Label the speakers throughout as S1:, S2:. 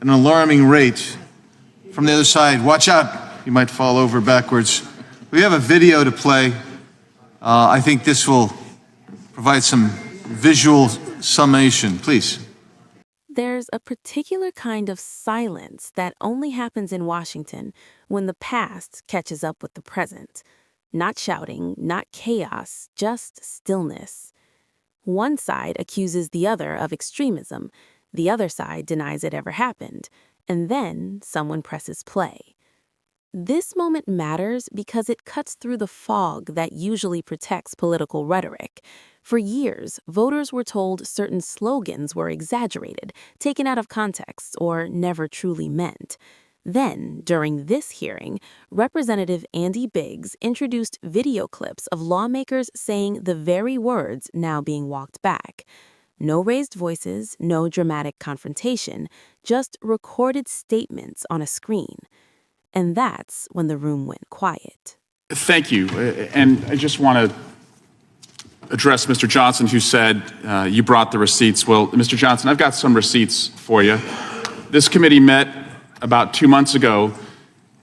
S1: an alarming rate. From the other side, watch out, you might fall over backwards. We have a video to play. I think this will provide some visual summation. Please.
S2: There's a particular kind of silence that only happens in Washington when the past catches up with the present. Not shouting, not chaos, just stillness. One side accuses the other of extremism. The other side denies it ever happened. And then someone presses play. This moment matters because it cuts through the fog that usually protects political rhetoric. For years, voters were told certain slogans were exaggerated, taken out of context, or never truly meant. Then, during this hearing, Representative Andy Biggs introduced video clips of lawmakers saying the very words now being walked back. No raised voices, no dramatic confrontation, just recorded statements on a screen. And that's when the room went quiet.
S3: Thank you. And I just want to address Mr. Johnson, who said you brought the receipts. Well, Mr. Johnson, I've got some receipts for you. This committee met about 2 months ago,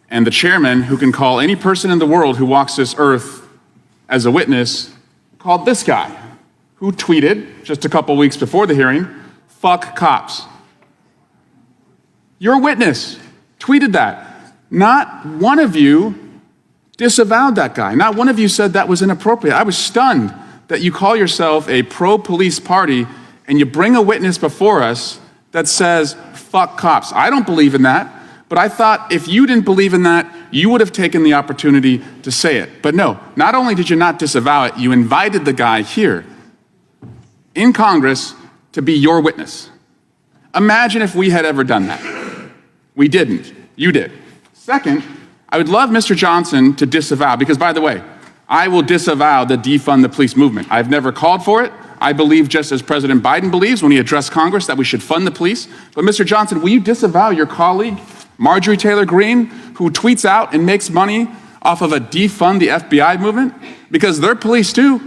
S3: and the chairman, who can call any person in the world who walks this earth as a witness, called this guy, who tweeted just a couple weeks before the hearing, "Fuck cops." Your witness tweeted that. Not one of you disavowed that guy. Not one of you said that was inappropriate. I was stunned that you call yourself a pro-police party and you bring a witness before us that says, "Fuck cops." I don't believe in that, but I thought if you didn't believe in that, you would have taken the opportunity to say it. But no, not only did you not disavow it, you invited the guy here in Congress to be your witness. Imagine if we had ever done that. We didn't. You did. Second, I would love Mr. Johnson to disavow, because by the way, I will disavow the defund the police movement. I've never called for it. I believe, just as President Biden believes when he addressed Congress, that we should fund the police. But Mr. Johnson, will you disavow your colleague, Marjorie Taylor Greene, who tweets out and makes money off of a defund the FBI movement? Because they're police too.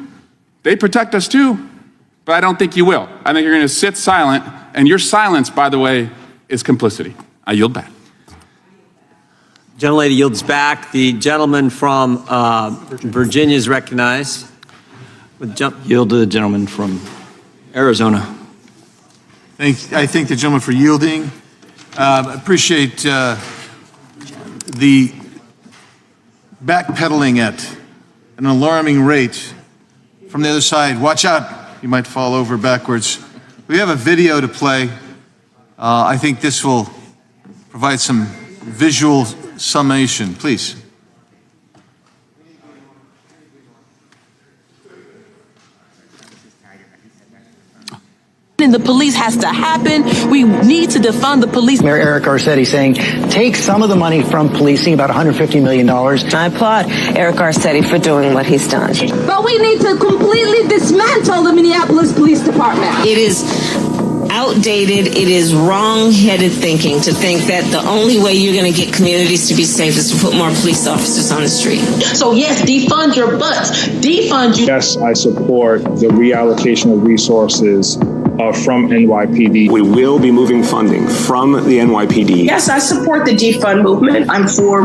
S3: They protect us too. But I don't think you will. I think you're going to sit silent, and your silence, by the way, is complicity. I yield back.
S4: Gentlelady yields back. The gentleman from Virginia is recognized.
S5: Yield to the gentleman from Arizona.
S1: I thank the gentleman for yielding. Appreciate the backpedaling at an alarming rate. From the other side, watch out, you might fall over backwards. We have a video to play. I think this will provide some visual summation. Please.
S6: And the police has to happen. We need to defund the police.
S7: Mayor Eric Garcetti saying take some of the money from policing, about $150 million.
S8: I applaud Eric Garcetti for doing what he's done.
S9: But we need to completely dismantle the Minneapolis Police Department.
S8: It is outdated. It is wrong-headed thinking to think that the only way you're going to get communities to be safe is to put more police officers on the street.
S9: So yes, defund your butts. Defund you.
S10: Yes, I support the reallocation of resources from NYPD.
S11: We will be moving funding from the NYPD.
S9: Yes, I support the defund movement. I'm for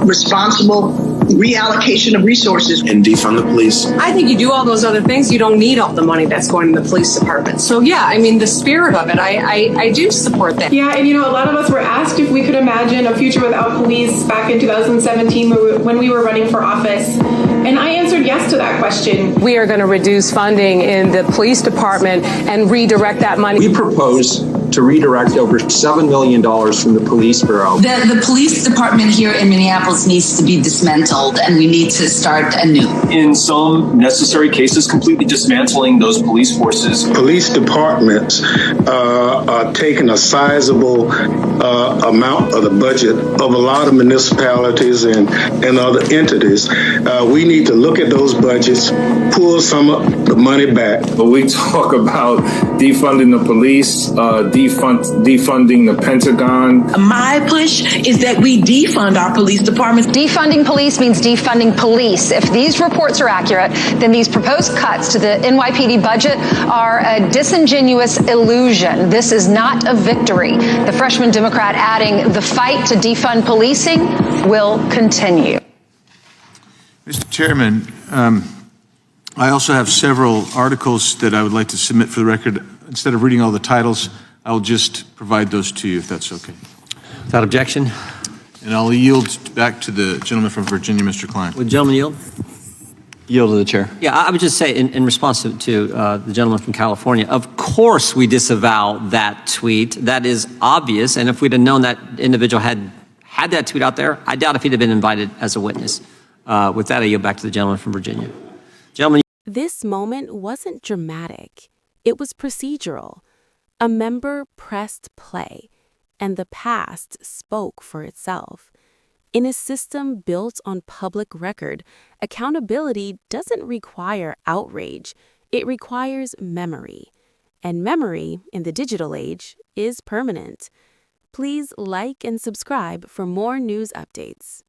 S9: responsible reallocation of resources.
S11: And defund the police.
S12: I think you do all those other things, you don't need all the money that's going to the police department. So yeah, I mean, the spirit of it, I do support that.
S13: Yeah, and a lot of us were asked if we could imagine a future without police back in 2017 when we were running for office. And I answered yes to that question.
S12: We are going to reduce funding in the police department and redirect that money.
S11: We propose to redirect over $7 million from the police bureau.
S14: The police department here in Minneapolis needs to be dismantled, and we need to start anew.
S15: In some necessary cases, completely dismantling those police forces.
S16: Police departments are taking a sizable amount of the budget of a lot of municipalities and other entities. We need to look at those budgets, pull some of the money back.
S10: When we talk about defunding the police, defunding the Pentagon.
S6: My push is that we defund our police departments.
S17: Defunding police means defunding police. If these reports are accurate, then these proposed cuts to the NYPD budget are a disingenuous illusion. This is not a victory. The freshman Democrat adding, the fight to defund policing will continue.
S1: Mr. Chairman, I also have several articles that I would like to submit for the record. Instead of reading all the titles, I'll just provide those to you, if that's okay.
S4: Without objection.
S1: And I'll yield back to the gentleman from Virginia, Mr. Klein.
S4: Would the gentleman yield?
S5: Yield to the chair.
S4: Yeah, I would just say in response to the gentleman from California, of course we disavow that tweet. That is obvious. And if we'd have known that individual had that tweet out there, I doubt if he'd have been invited as a witness. With that, I yield back to the gentleman from Virginia. Gentleman.
S2: This moment wasn't dramatic. It was procedural. A member pressed play, and the past spoke for itself. In a system built on public record, accountability doesn't require outrage. It requires memory. And memory, in the digital age, is permanent. Please like and subscribe for more news updates.